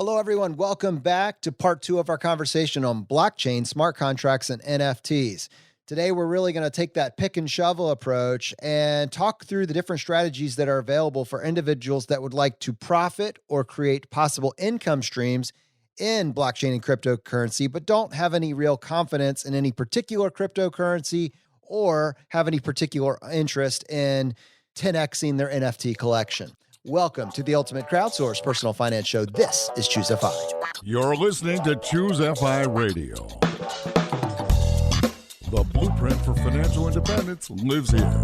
Hello, everyone. Welcome back to part 2 of our conversation on blockchain, smart contracts, and NFTs. Today, we're really going to take that pick and shovel approach and talk through the different strategies that are available for individuals that would like to profit or create possible income streams in blockchain and cryptocurrency, but don't have any real confidence in any particular cryptocurrency or have any particular interest in 10xing their NFT collection. Welcome to the Ultimate Crowdsource Personal Finance Show. This is ChooseFI. You're listening to ChooseFI Radio. The blueprint for financial independence lives here.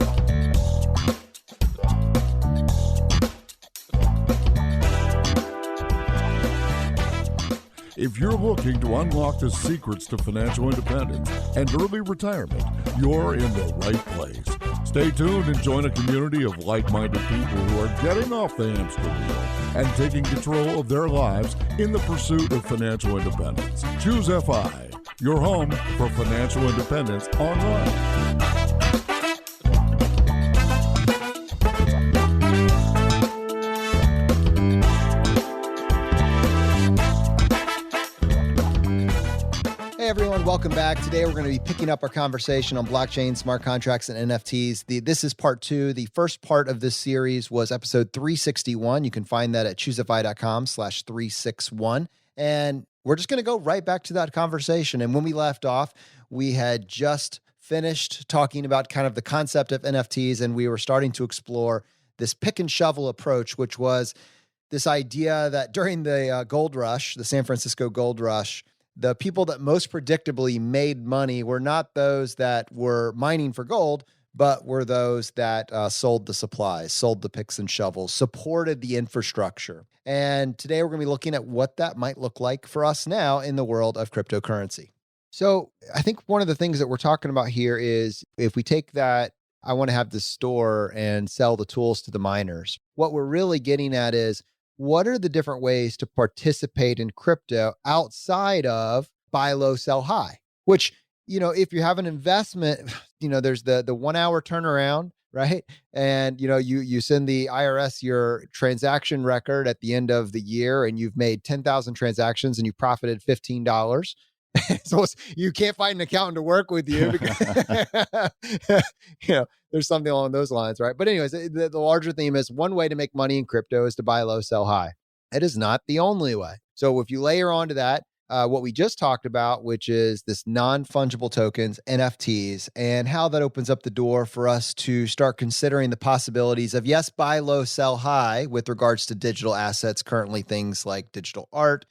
If you're looking to unlock the secrets to financial independence and early retirement, you're in the right place. Stay tuned and join a community of like-minded people who are getting off the hamster wheel and taking control of their lives in the pursuit of financial independence. ChooseFI, your home for financial independence online. Hey everyone, welcome back. Today we're going to be picking up our conversation on blockchain, smart contracts, and NFTs. This is part 2. The first part of this series was episode 361. You can find that at ChooseFI.com/361. And we're just going to go right back to that conversation. And when we left off, we had just finished talking about kind of the concept of NFTs, and we were starting to explore this pick and shovel approach, which was this idea that during the gold rush, the San Francisco gold rush, the people that most predictably made money were not those that were mining for gold, but were those that sold the supplies, sold the picks and shovels, supported the infrastructure. And today we're going to be looking at what that might look like for us now in the world of cryptocurrency. So I think one of the things that we're talking about here is if we take that, I want to have this store and sell the tools to the miners. What we're really getting at is, what are the different ways to participate in crypto outside of buy low, sell high? Which, if you have an investment, there's the 1 hour turnaround, right? And, you send the IRS your transaction record at the end of the year and you've made 10,000 transactions and you profited $15. So you can't find an accountant to work with you because, there's something along those lines, right? But anyways, the larger theme is one way to make money in crypto is to buy low, sell high. It is not the only way. So if you layer onto that, what we just talked about, which is this non-fungible tokens, NFTs, and how that opens up the door for us to start considering the possibilities of, yes, buy low, sell high with regards to digital assets, currently things like digital art,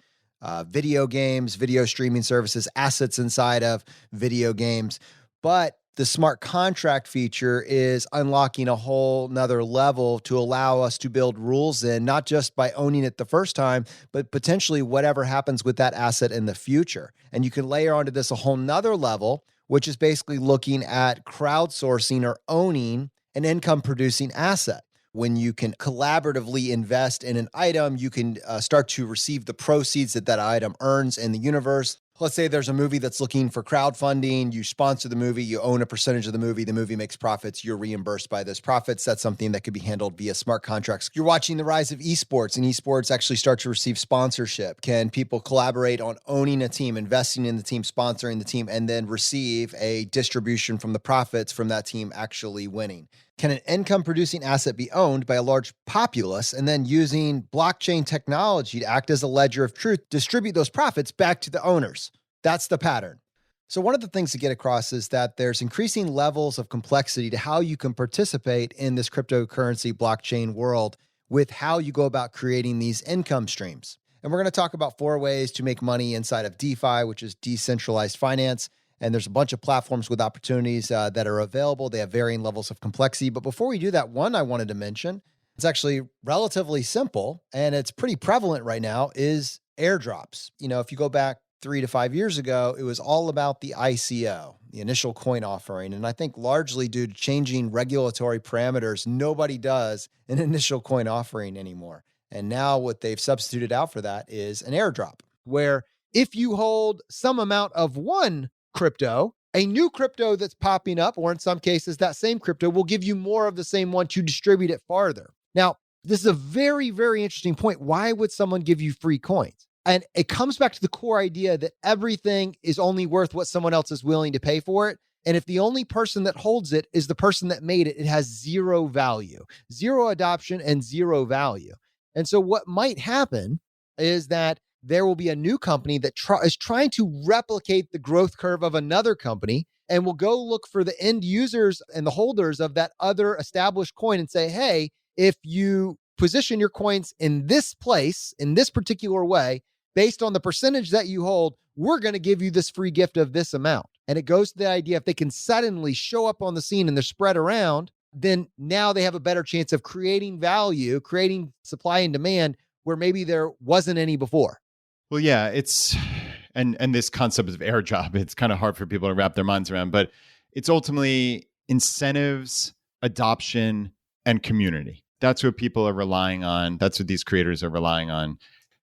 video games, video streaming services, assets inside of video games. But the smart contract feature is unlocking a whole nother level to allow us to build rules in, not just by owning it the first time, but potentially whatever happens with that asset in the future. And you can layer onto this a whole nother level, which is basically looking at crowdsourcing or owning an income producing asset. When you can collaboratively invest in an item, you can start to receive the proceeds that that item earns in the universe. Let's say there's a movie that's looking for crowdfunding. You sponsor the movie, you own a percentage of the movie makes profits, you're reimbursed by those profits. That's something that could be handled via smart contracts. You're watching the rise of esports, and esports actually start to receive sponsorship. Can people collaborate on owning a team, investing in the team, sponsoring the team, and then receive a distribution from the profits from that team actually winning? Can an income-producing asset be owned by a large populace and then using blockchain technology to act as a ledger of truth, distribute those profits back to the owners? That's the pattern. So one of the things to get across is that there's increasing levels of complexity to how you can participate in this cryptocurrency blockchain world with how you go about creating these income streams. And we're going to talk about 4 ways to make money inside of DeFi, which is decentralized finance. And there's a bunch of platforms with opportunities that are available. They have varying levels of complexity. But before we do that, one I wanted to mention, it's actually relatively simple and it's pretty prevalent right now, is airdrops. If you go back 3 to 5 years ago, it was all about the ICO, the initial coin offering. And I think largely due to changing regulatory parameters, nobody does an initial coin offering anymore. And now what they've substituted out for that is an airdrop, where if you hold some amount of one crypto, a new crypto that's popping up, or in some cases, that same crypto will give you more of the same one to distribute it farther. Now, this is a very, very interesting point. Why would someone give you free coins? And it comes back to the core idea that everything is only worth what someone else is willing to pay for it. And if the only person that holds it is the person that made it, it has zero value, zero adoption, and zero value. And so what might happen is that there will be a new company that is trying to replicate the growth curve of another company and will go look for the end users and the holders of that other established coin and say, hey, if you position your coins in this place, in this particular way, based on the percentage that you hold, we're going to give you this free gift of this amount. And it goes to the idea, if they can suddenly show up on the scene and they're spread around, then now they have a better chance of creating value, creating supply and demand where maybe there wasn't any before. Well, yeah, it's, and this concept of airdrop, it's kind of hard for people to wrap their minds around, but it's ultimately incentives, adoption, and community. That's what people are relying on. That's what these creators are relying on.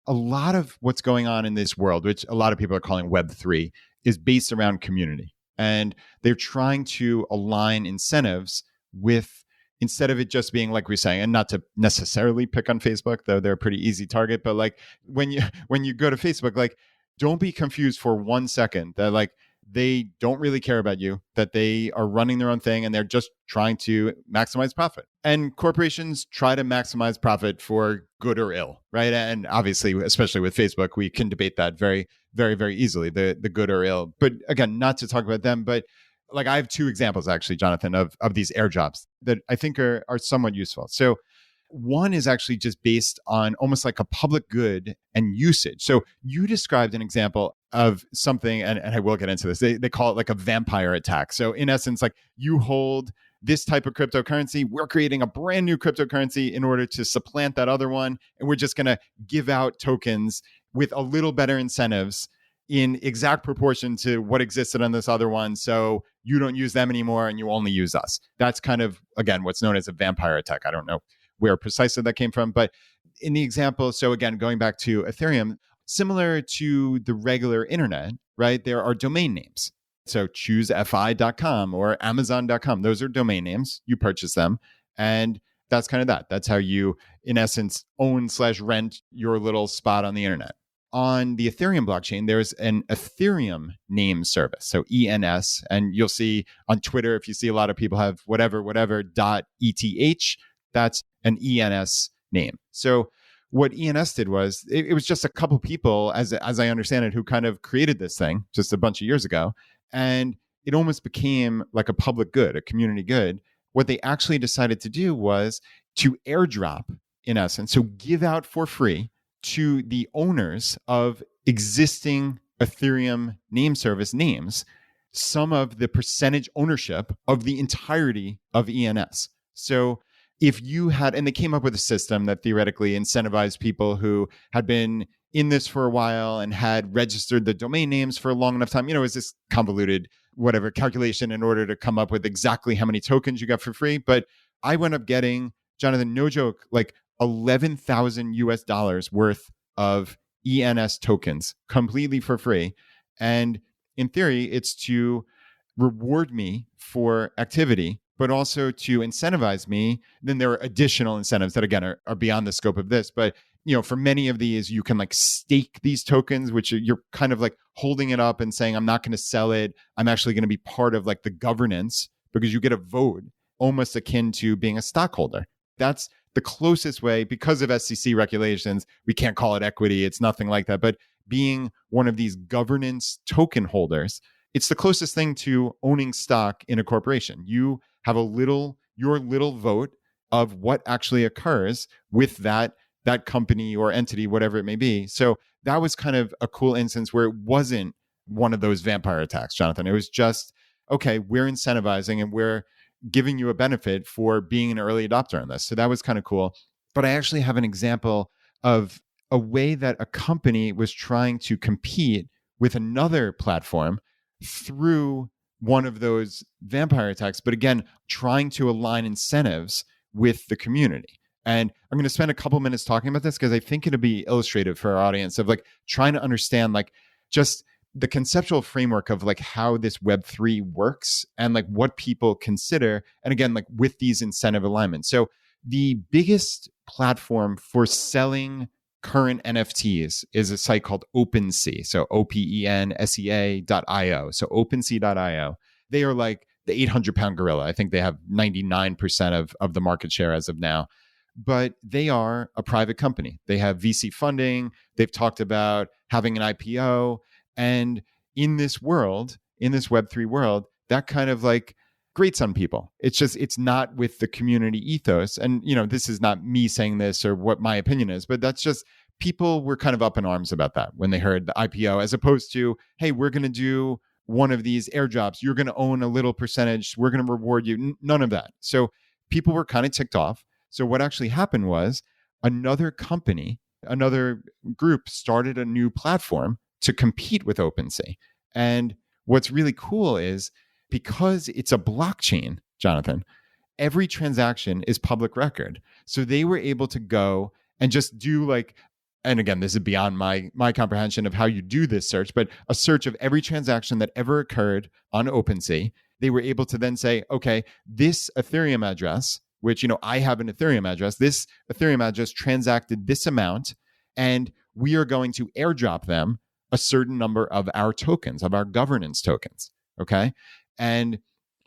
A lot of what's going on in this world, which a lot of people are calling Web3, is based around community. And they're trying to align incentives with, instead of it just being like we're saying, and not to necessarily pick on Facebook, though they're a pretty easy target, but like when you go to Facebook, like don't be confused for 1 second that like they don't really care about you, that they are running their own thing and they're just trying to maximize profit. And corporations try to maximize profit for good or ill, right? And obviously, especially with Facebook, we can debate that very, very, very easily, the good or ill. But again, not to talk about them, but like I have two examples actually, Jonathan, of these airdrops that I think are somewhat useful. So one is actually just based on almost like a public good and usage. So you described an example of something, and I will get into this. They call it like a vampire attack. So in essence, like you hold this type of cryptocurrency, we're creating a brand new cryptocurrency in order to supplant that other one. And we're just going to give out tokens with a little better incentives in exact proportion to what existed on this other one. So you don't use them anymore and you only use us. That's kind of, again, what's known as a vampire attack. I don't know where precisely that came from. But in the example, so again, going back to Ethereum, similar to the regular internet, right? There are domain names. So ChooseFI.com or Amazon.com. Those are domain names. You purchase them. And that's kind of that. That's how you, in essence, own/rent your little spot on the internet. On the Ethereum blockchain, there's an Ethereum name service, so ENS. And you'll see on Twitter, if you see a lot of people have whatever.eth, that's an ENS name. So what ENS did was, it was just a couple people, as I understand it, who kind of created this thing just a bunch of years ago. And it almost became like a public good, a community good. What they actually decided to do was to airdrop, in essence, so give out for free to the owners of existing Ethereum name service names some of the percentage ownership of the entirety of ENS. So if you had, and they came up with a system that theoretically incentivized people who had been in this for a while and had registered the domain names for a long enough time, it's this convoluted, whatever calculation in order to come up with exactly how many tokens you got for free. But I wound up getting, Jonathan, no joke, like $11,000 worth of ENS tokens completely for free. And in theory, it's to reward me for activity, but also to incentivize me. Then there are additional incentives that, again, are beyond the scope of this. But, for many of these, you can like stake these tokens, which you're kind of like holding it up and saying, I'm not going to sell it. I'm actually going to be part of like the governance, because you get a vote almost akin to being a stockholder. That's the closest way, because of SEC regulations. We can't call it equity. It's nothing like that. But being one of these governance token holders, it's the closest thing to owning stock in a corporation. You have your little vote of what actually occurs with that company or entity, whatever it may be. So that was kind of a cool instance where it wasn't one of those vampire attacks, Jonathan. It was just, okay, we're incentivizing and we're giving you a benefit for being an early adopter on this. So that was kind of cool. But I actually have an example of a way that a company was trying to compete with another platform through one of those vampire attacks, but again, trying to align incentives with the community. And I'm going to spend a couple minutes talking about this because I think it'll be illustrative for our audience of like trying to understand like just the conceptual framework of like how this Web3 works and like what people consider. And again, like with these incentive alignments. So the biggest platform for selling current NFTs is a site called OpenSea. So OpenSea.io. So OpenSea.io. They are like the 800-pound gorilla. I think they have 99% of the market share as of now. But they are a private company. They have VC funding. They've talked about having an IPO. And in this world, in this Web3 world, that kind of like grates on people. It's not with the community ethos. And, this is not me saying this or what my opinion is, but that's just people were kind of up in arms about that when they heard the IPO, as opposed to, hey, we're going to do one of these airdrops. You're going to own a little percentage. We're going to reward you. None of that. So people were kind of ticked off. So what actually happened was another company, another group started a new platform to compete with OpenSea. And what's really cool is because it's a blockchain, Jonathan, every transaction is public record. So they were able to go and just do like, and again, this is beyond my comprehension of how you do this search, but a search of every transaction that ever occurred on OpenSea. They were able to then say, okay, this Ethereum address, which, I have an Ethereum address, this Ethereum address transacted this amount, and we are going to airdrop them a certain number of our tokens, of our governance tokens. Okay. And,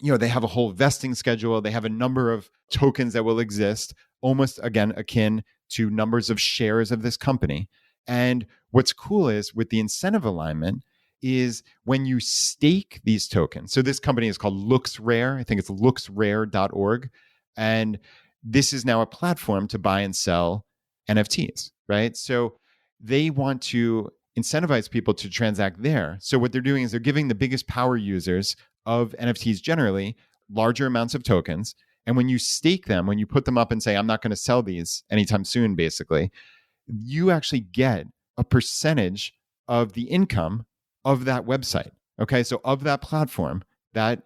they have a whole vesting schedule. They have a number of tokens that will exist, almost again, akin to numbers of shares of this company. And what's cool is with the incentive alignment is when you stake these tokens. So this company is called LooksRare. I think it's looksrare.org. And this is now a platform to buy and sell NFTs, right? So they want to incentivize people to transact there. So what they're doing is they're giving the biggest power users of NFTs generally larger amounts of tokens. And when you stake them, when you put them up and say, I'm not going to sell these anytime soon, basically, you actually get a percentage of the income of that website. Okay. So of that platform that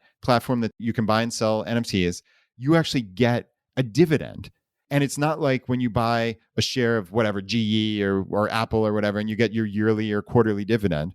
you can buy and sell NFTs, you actually get a dividend. And it's not like when you buy a share of whatever, GE or Apple or whatever, and you get your yearly or quarterly dividend.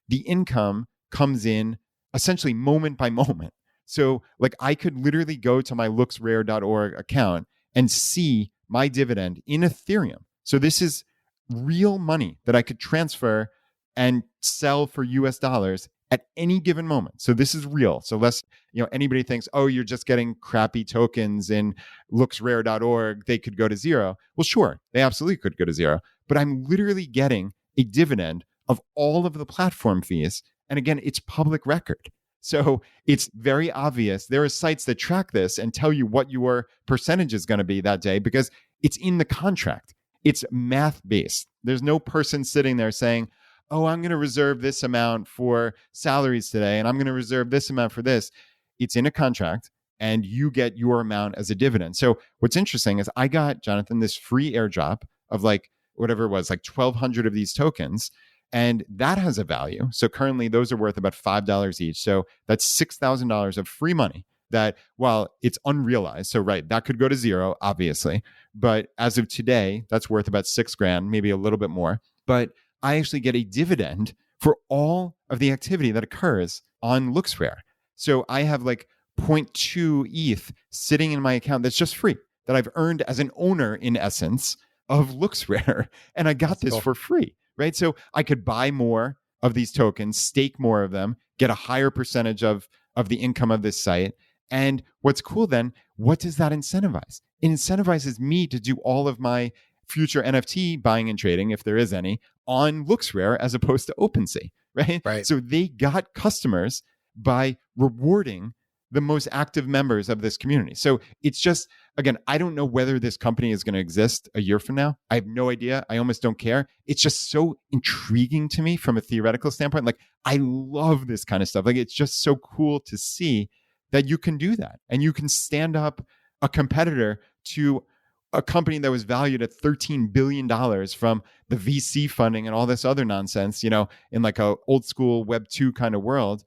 The income comes in essentially moment by moment. So like I could literally go to my looksrare.org account and see my dividend in Ethereum. So this is real money that I could transfer and sell for US dollars at any given moment. So this is real. So less, anybody thinks, oh, you're just getting crappy tokens in looksrare.org. They could go to zero. Well, sure, they absolutely could go to zero. But I'm literally getting a dividend of all of the platform fees. And again, it's public record. So it's very obvious. There are sites that track this and tell you what your percentage is going to be that day because it's in the contract. It's math-based. There's no person sitting there saying, oh, I'm going to reserve this amount for salaries today, and I'm going to reserve this amount for this. It's in a contract, and you get your amount as a dividend. So what's interesting is I got, Jonathan, this free airdrop of like whatever it was, like 1,200 of these tokens, and that has a value. So currently, those are worth about $5 each. So that's $6,000 of free money that, while it's unrealized, so right, that could go to zero, obviously. But as of today, that's worth about $6,000, maybe a little bit more. But I actually get a dividend for all of the activity that occurs on LooksRare. So I have like 0.2 ETH sitting in my account that's just free, that I've earned as an owner, in essence, of LooksRare. And I got this for free, right? So I could buy more of these tokens, stake more of them, get a higher percentage of the income of this site. And what's cool then, what does that incentivize? It incentivizes me to do all of my future NFT buying and trading, if there is any, on LooksRare as opposed to OpenSea, right? Right. So they got customers by rewarding the most active members of this community. So it's just, again, I don't know whether this company is going to exist a year from now. I have no idea. I almost don't care. It's just so intriguing to me from a theoretical standpoint. Like, I love this kind of stuff. Like, it's just so cool to see that you can do that and you can stand up a competitor to a company that was valued at $13 billion from the VC funding and all this other nonsense, in like a old school Web 2 kind of world.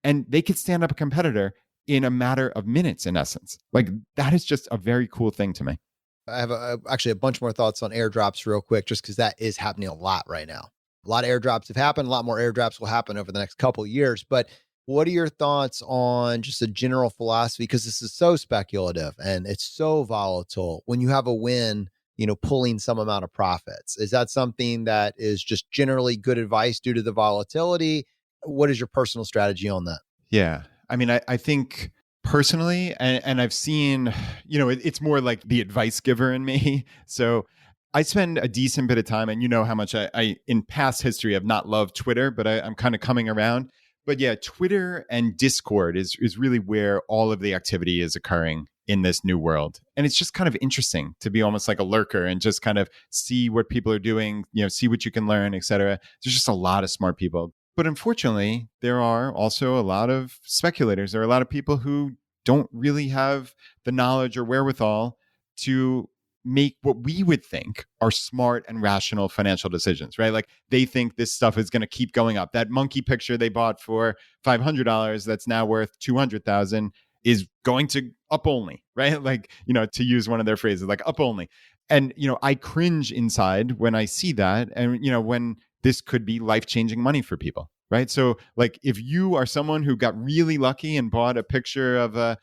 And they could stand up a competitor in a matter of minutes, in essence. Like, that is just a very cool thing to me. I have actually a bunch more thoughts on airdrops real quick, just because that is happening a lot right now. A lot of airdrops have happened. A lot more airdrops will happen over the next couple of years. But what are your thoughts on just a general philosophy? Because this is so speculative and it's so volatile. When you have a win, pulling some amount of profits. Is that something that is just generally good advice due to the volatility? What is your personal strategy on that? Yeah. I mean, I think personally, and I've seen, it's more like the advice giver in me. So I spend a decent bit of time, and you know how much I in past history, have not loved Twitter, but I'm kind of coming around. But yeah, Twitter and Discord is really where all of the activity is occurring in this new world. And it's just kind of interesting to be almost like a lurker and just kind of see what people are doing, see what you can learn, et cetera. There's just a lot of smart people. But unfortunately, there are also a lot of speculators. There are a lot of people who don't really have the knowledge or wherewithal to make what we would think are smart and rational financial decisions, right? Like they think this stuff is going to keep going up. That monkey picture they bought for $500 that's now worth $200,000 is going to up only, right? Like, to use one of their phrases, like up only. And, I cringe inside when I see that. And, when this could be life-changing money for people, right? So like if you are someone who got really lucky and bought a picture of a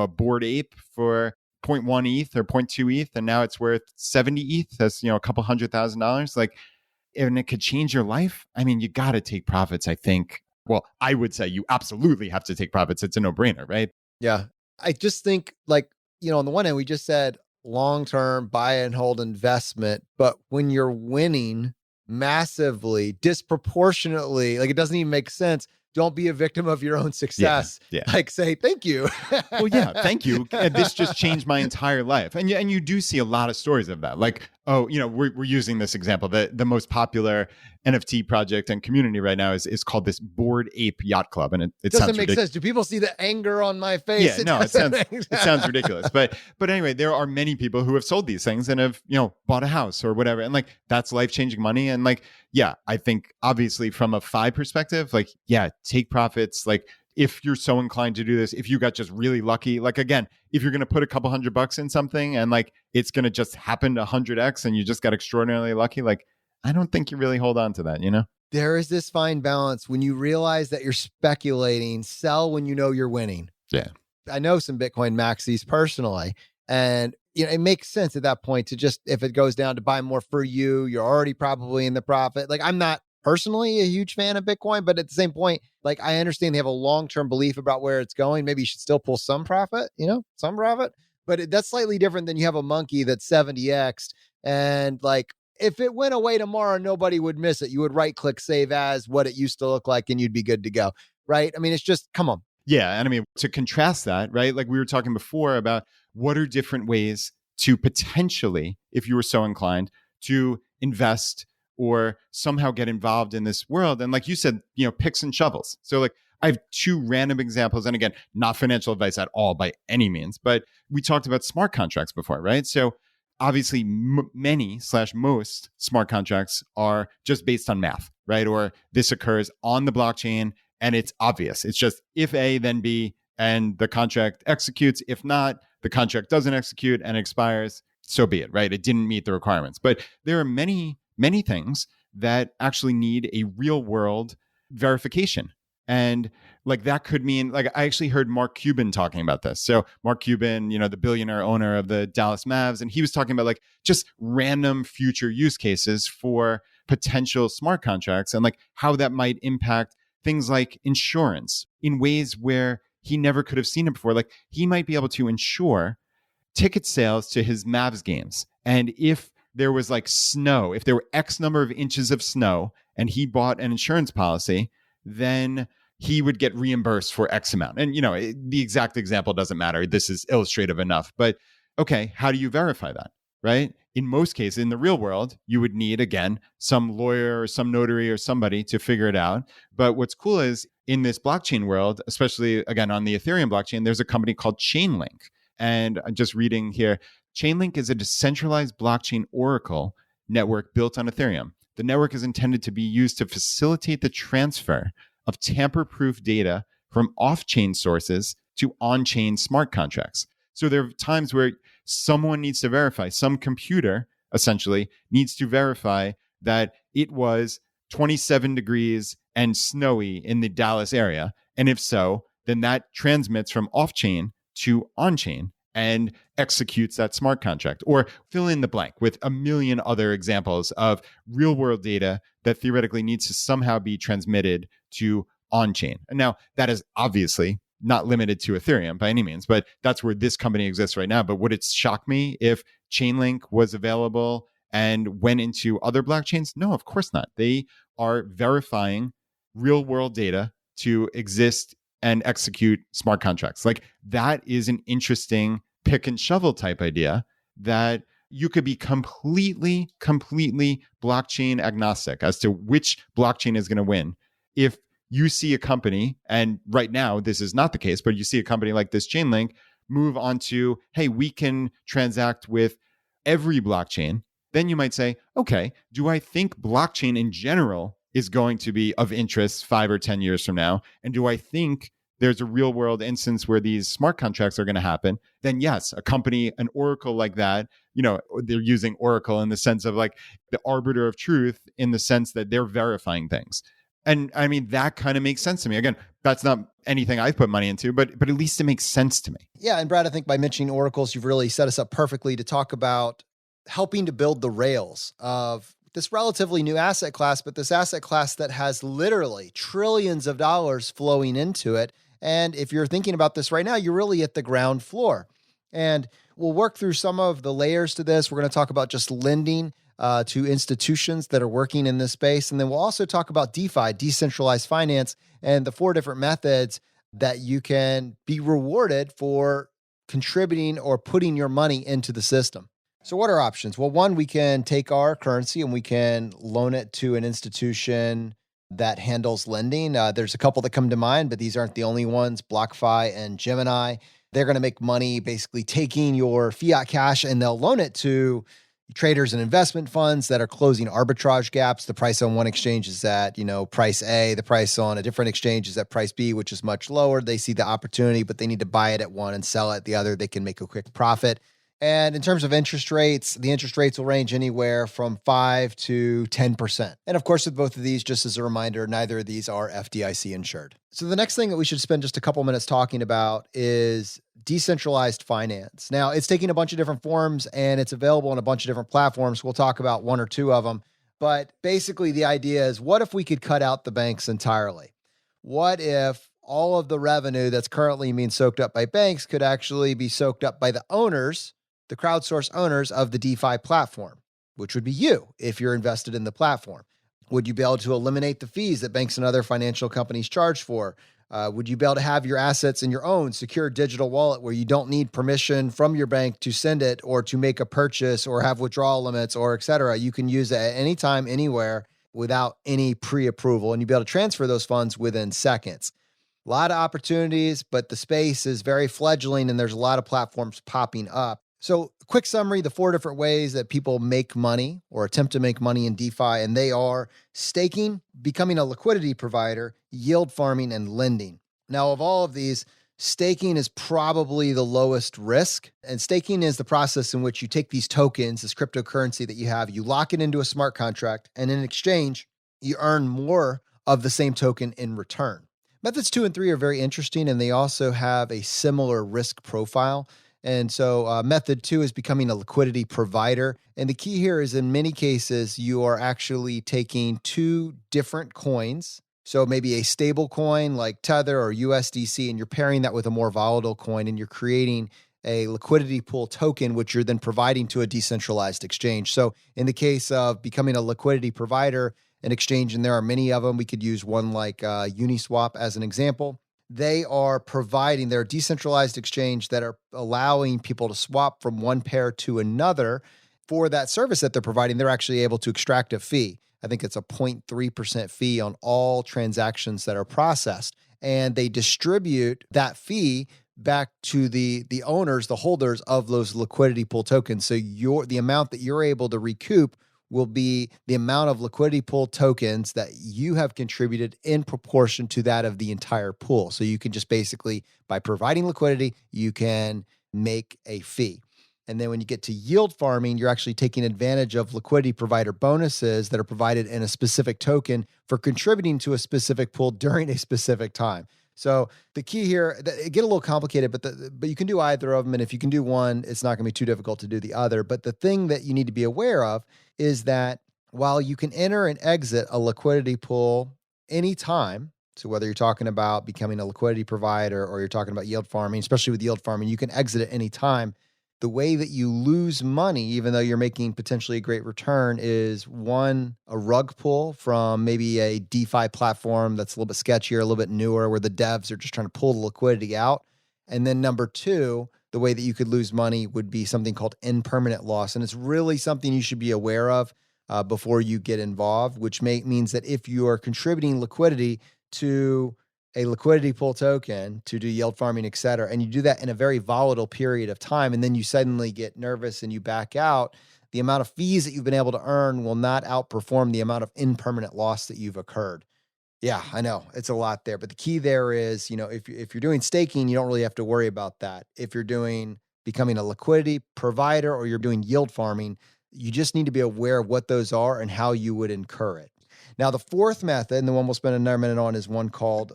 Bored Ape for 0.1 ETH or 0.2 ETH, and now it's worth 70 ETH, that's, a couple $100,000, like, and it could change your life. I mean, you got to take profits, I think. Well, I would say you absolutely have to take profits. It's a no-brainer, right? Yeah. I just think on the one hand, we just said long-term buy and hold investment, but when you're winning massively, disproportionately, like it doesn't even make sense. Don't be a victim of your own success. Yeah. Like say, thank you. Well, yeah, thank you. This just changed my entire life. And you do see a lot of stories of that. Like, we're using this example. The most popular NFT project and community right now is called this Bored Ape Yacht Club. And it doesn't make sense. Do people see the anger on my face? Yeah, it sounds ridiculous. But anyway, there are many people who have sold these things and have, bought a house or whatever. And like, that's life-changing money. And like, yeah, I think obviously from a FI perspective, like, yeah, take profits. Like if you're so inclined to do this, if you got just really lucky, like again, if you're going to put a couple $100 in something and like, it's going to just happen to 100x and you just got extraordinarily lucky, like, I don't think you really hold on to that, There is this fine balance when you realize that you're speculating, sell when you know you're winning. Yeah. I know some Bitcoin maxis personally, and it makes sense at that point to just, if it goes down, to buy more for you. You're already probably in the profit. Like I'm not personally a huge fan of Bitcoin, but at the same point, like I understand they have a long-term belief about where it's going. Maybe you should still pull some profit, some profit, but that's slightly different than you have a monkey that's 70x'd and like, if it went away tomorrow, nobody would miss it. You would right click save as what it used to look like and you'd be good to go. Right. I mean, it's just, come on. Yeah. And I mean, to contrast that, right? Like we were talking before about what are different ways to potentially, if you were so inclined, to invest or somehow get involved in this world. And like you said, picks and shovels. So like I have two random examples. And again, not financial advice at all by any means, but we talked about smart contracts before, right? So obviously many/most smart contracts are just based on math, right? Or this occurs on the blockchain and it's obvious. It's just if A, then B, and the contract executes. If not, the contract doesn't execute and expires. So be it, right? It didn't meet the requirements. But there are many, many things that actually need a real world verification. And like that could mean, like I actually heard Mark Cuban talking about this. So Mark Cuban, the billionaire owner of the Dallas Mavs, and he was talking about like just random future use cases for potential smart contracts and like how that might impact things like insurance in ways where he never could have seen it before. Like he might be able to insure ticket sales to his Mavs games. And if there was like snow, if there were X number of inches of snow and he bought an insurance policy, then he would get reimbursed for X amount. And, the exact example doesn't matter. This is illustrative enough. But okay, how do you verify that, right? In most cases, in the real world, you would need, again, some lawyer or some notary or somebody to figure it out. But what's cool is in this blockchain world, especially, again, on the Ethereum blockchain, there's a company called Chainlink. And I'm just reading here. Chainlink is a decentralized blockchain oracle network built on Ethereum. The network is intended to be used to facilitate the transfer of tamper-proof data from off-chain sources to on-chain smart contracts. So there are times where someone needs to verify, some computer essentially needs to verify that it was 27 degrees and snowy in the Dallas area. And if so, then that transmits from off-chain to on-chain. and executes that smart contract, or fill in the blank with a million other examples of real world data that theoretically needs to somehow be transmitted to on-chain. And now that is obviously not limited to Ethereum by any means, but that's where this company exists right now. But would it shock me if Chainlink was available and went into other blockchains? No, of course not. They are verifying real world data to exist and execute smart contracts. Like, that is an interesting pick and shovel type idea that you could be completely blockchain agnostic as to which blockchain is going to win. If you see a company, and right now this is not the case, but you see a company like this Chainlink move on to, hey, we can transact with every blockchain, then you might say, okay, do I think blockchain in general is going to be of interest 5 or 10 years from now? And do I think there's a real world instance where these smart contracts are going to happen? Then yes, a company, an Oracle like that, they're using Oracle in the sense of like the arbiter of truth, in the sense that they're verifying things. And I mean, that kind of makes sense to me. Again, that's not anything I've put money into, but at least it makes sense to me. Yeah. And Brad, I think by mentioning oracles, you've really set us up perfectly to talk about helping to build the rails of this relatively new asset class, but this asset class that has literally trillions of dollars flowing into it. And if you're thinking about this right now, you're really at the ground floor. And we'll work through some of the layers to this. We're going to talk about just lending to institutions that are working in this space. And then we'll also talk about DeFi, decentralized finance, and the 4 different methods that you can be rewarded for contributing or putting your money into the system. So what are options? Well, one, we can take our currency and we can loan it to an institution that handles lending. There's a couple that come to mind, but these aren't the only ones. BlockFi and Gemini. They're going to make money basically taking your fiat cash, and they'll loan it to traders and investment funds that are closing arbitrage gaps. The price on one exchange is at, price A. The price on a different exchange is at price B, which is much lower. They see the opportunity, but they need to buy it at one and sell it at the other. They can make a quick profit. And in terms of interest rates, the interest rates will range anywhere from 5 to 10%. And of course, with both of these, just as a reminder, neither of these are FDIC insured. So the next thing that we should spend just a couple minutes talking about is decentralized finance. Now, it's taking a bunch of different forms and it's available on a bunch of different platforms. We'll talk about 1 or 2 of them. But basically, the idea is, what if we could cut out the banks entirely? What if all of the revenue that's currently being soaked up by banks could actually be soaked up by the owners, the crowdsource owners of the DeFi platform, which would be you if you're invested in the platform? Would you be able to eliminate the fees that banks and other financial companies charge for? Would you be able to have your assets in your own secure digital wallet where you don't need permission from your bank to send it or to make a purchase or have withdrawal limits or et cetera? You can use it at any time, anywhere without any pre-approval, and you'll be able to transfer those funds within seconds. A lot of opportunities, but the space is very fledgling and there's a lot of platforms popping up. So quick summary, the 4 different ways that people make money or attempt to make money in DeFi, and they are staking, becoming a liquidity provider, yield farming, and lending. Now, of all of these, staking is probably the lowest risk. And staking is the process in which you take these tokens, this cryptocurrency that you have, you lock it into a smart contract, and in exchange, you earn more of the same token in return. Methods 2 and 3 are very interesting, and they also have a similar risk profile. And so method 2 is becoming a liquidity provider. And the key here is, in many cases, you are actually taking 2 different coins. So maybe a stable coin like Tether or USDC, and you're pairing that with a more volatile coin, and you're creating a liquidity pool token, which you're then providing to a decentralized exchange. So in the case of becoming a liquidity provider, an exchange, and there are many of them, we could use one like Uniswap as an example. They are providing their decentralized exchange that are allowing people to swap from one pair to another. For that service that they're providing, they're actually able to extract a fee. I think it's a 0.3% fee on all transactions that are processed. And they distribute that fee back to the owners, the holders of those liquidity pool tokens. So the amount that you're able to recoup will be the amount of liquidity pool tokens that you have contributed in proportion to that of the entire pool. So you can just basically, by providing liquidity, you can make a fee. And then when you get to yield farming, you're actually taking advantage of liquidity provider bonuses that are provided in a specific token for contributing to a specific pool during a specific time. So the key here, it get a little complicated, but you can do either of them. And if you can do one, it's not going to be too difficult to do the other. But the thing that you need to be aware of is that while you can enter and exit a liquidity pool anytime, so whether you're talking about becoming a liquidity provider or you're talking about yield farming, especially with yield farming, you can exit at any time. The way that you lose money, even though you're making potentially a great return, is one, a rug pull from maybe a DeFi platform that's a little bit sketchier, a little bit newer, where the devs are just trying to pull the liquidity out. And then number two, the way that you could lose money would be something called impermanent loss. And it's really something you should be aware of before you get involved, which means that if you are contributing liquidity to a liquidity pool token to do yield farming, et cetera, and you do that in a very volatile period of time, and then you suddenly get nervous and you back out, the amount of fees that you've been able to earn will not outperform the amount of impermanent loss that you've occurred. Yeah, I know it's a lot there, but the key there is, if you're doing staking, you don't really have to worry about that. If you're becoming a liquidity provider or you're doing yield farming, you just need to be aware of what those are and how you would incur it. Now, the fourth method, and the one we'll spend another minute on, is one called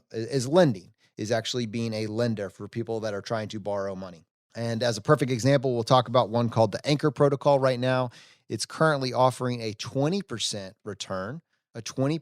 lending, is actually being a lender for people that are trying to borrow money. And as a perfect example, we'll talk about one called the Anchor Protocol right now. It's currently offering a 20% return, a 20%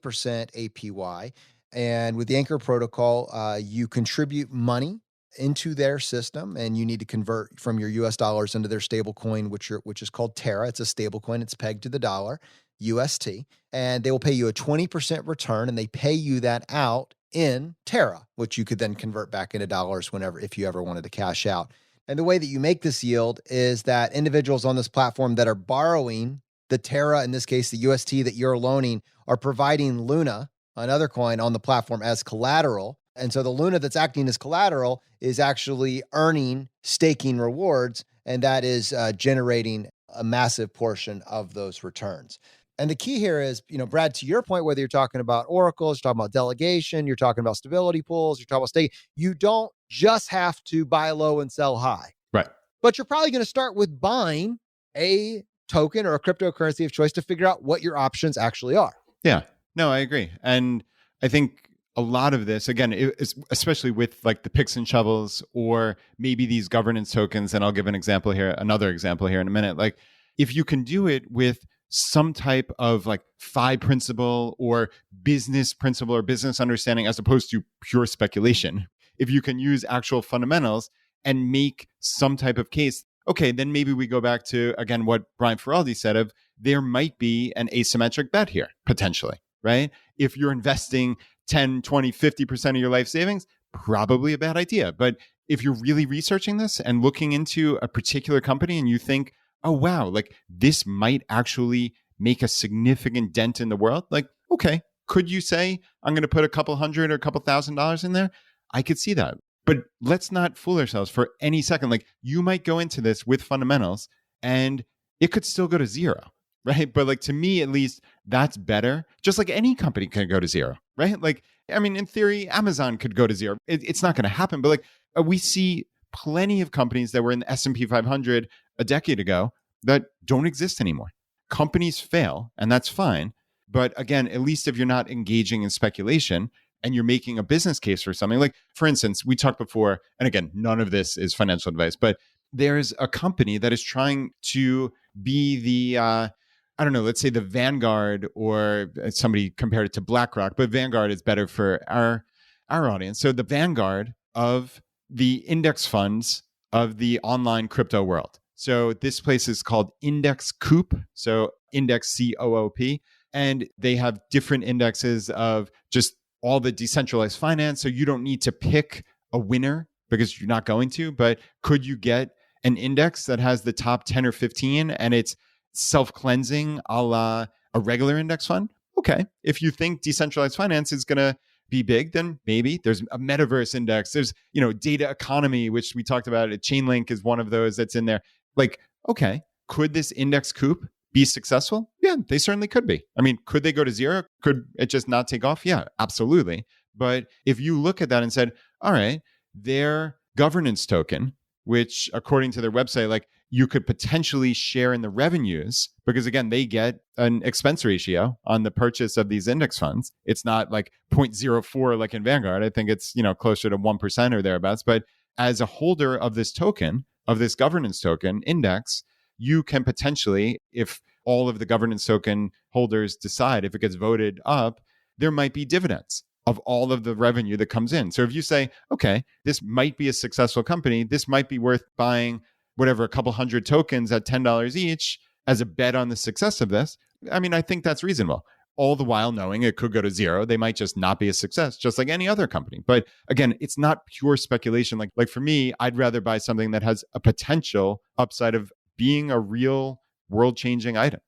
APY. And with the Anchor Protocol, you contribute money into their system, and you need to convert from your US dollars into their stable coin, which is called Terra. It's a stable coin. It's pegged to the dollar, UST, and they will pay you a 20% return, and they pay you that out in Terra, which you could then convert back into dollars if you ever wanted to cash out. And the way that you make this yield is that individuals on this platform that are borrowing the Terra, in this case, the UST that you're loaning, are providing Luna, another coin, on the platform as collateral. And so the Luna that's acting as collateral is actually earning staking rewards, and that is generating a massive portion of those returns. And the key here is, Brad, to your point, whether you're talking about oracles, you're talking about delegation, you're talking about stability pools, you're talking about staking, you don't just have to buy low and sell high. Right. But you're probably going to start with buying a token or a cryptocurrency of choice to figure out what your options actually are. Yeah. No, I agree. And I think a lot of this, again, especially with like the picks and shovels or maybe these governance tokens, and I'll give another example here in a minute. Like if you can do it with some type of like FI principle or business principle or business understanding as opposed to pure speculation, if you can use actual fundamentals and make some type of case, okay, then maybe we go back to, again, what Brian Feraldi said of there might be an asymmetric bet here, potentially, right? If you're investing 10, 20, 50% of your life savings, probably a bad idea. But if you're really researching this and looking into a particular company and you think, oh, wow, like this might actually make a significant dent in the world, like, okay, could you say, I'm going to put a couple $100 or a couple $1,000 in there? I could see that. But let's not fool ourselves for any second. Like you might go into this with fundamentals and it could still go to zero, right? But like to me, at least, that's better. Just like any company can go to zero, right? Like, I mean, in theory, Amazon could go to zero. It's not going to happen. But like we see plenty of companies that were in the S&P 500 a decade ago that don't exist anymore. Companies fail, and that's fine. But again, at least if you're not engaging in speculation and you're making a business case for something, like for instance, we talked before, and again, none of this is financial advice, but there's a company that is trying to be the, let's say the Vanguard, or somebody compared it to BlackRock, but Vanguard is better for our audience. So the Vanguard of the index funds of the online crypto world. So this place is called Index Coop, so Index COOP, and they have different indexes of just all the decentralized finance. So you don't need to pick a winner because you're not going to, but could you get an index that has the top 10 or 15 and it's self-cleansing a la a regular index fund? Okay. If you think decentralized finance is going to be big, then maybe there's a metaverse index. There's, data economy, which we talked about. Chainlink is one of those that's in there. Like, okay, could this Index Coop be successful? Yeah, they certainly could be. I mean, could they go to zero? Could it just not take off? Yeah, absolutely. But if you look at that and said, all right, their governance token, which according to their website, like you could potentially share in the revenues because, again, they get an expense ratio on the purchase of these index funds. It's not like 0.04 like in Vanguard. I think it's, closer to 1% or thereabouts. But as a holder of this token, of this governance token index, you can potentially, if all of the governance token holders decide, if it gets voted up, there might be dividends of all of the revenue that comes in. So if you say, okay, this might be a successful company, this might be worth buying whatever, a couple hundred tokens at $10 each as a bet on the success of this. I mean, I think that's reasonable. All the while knowing it could go to zero. They might just not be a success, just like any other company. But again, it's not pure speculation. Like for me, I'd rather buy something that has a potential upside of being a real world-changing item.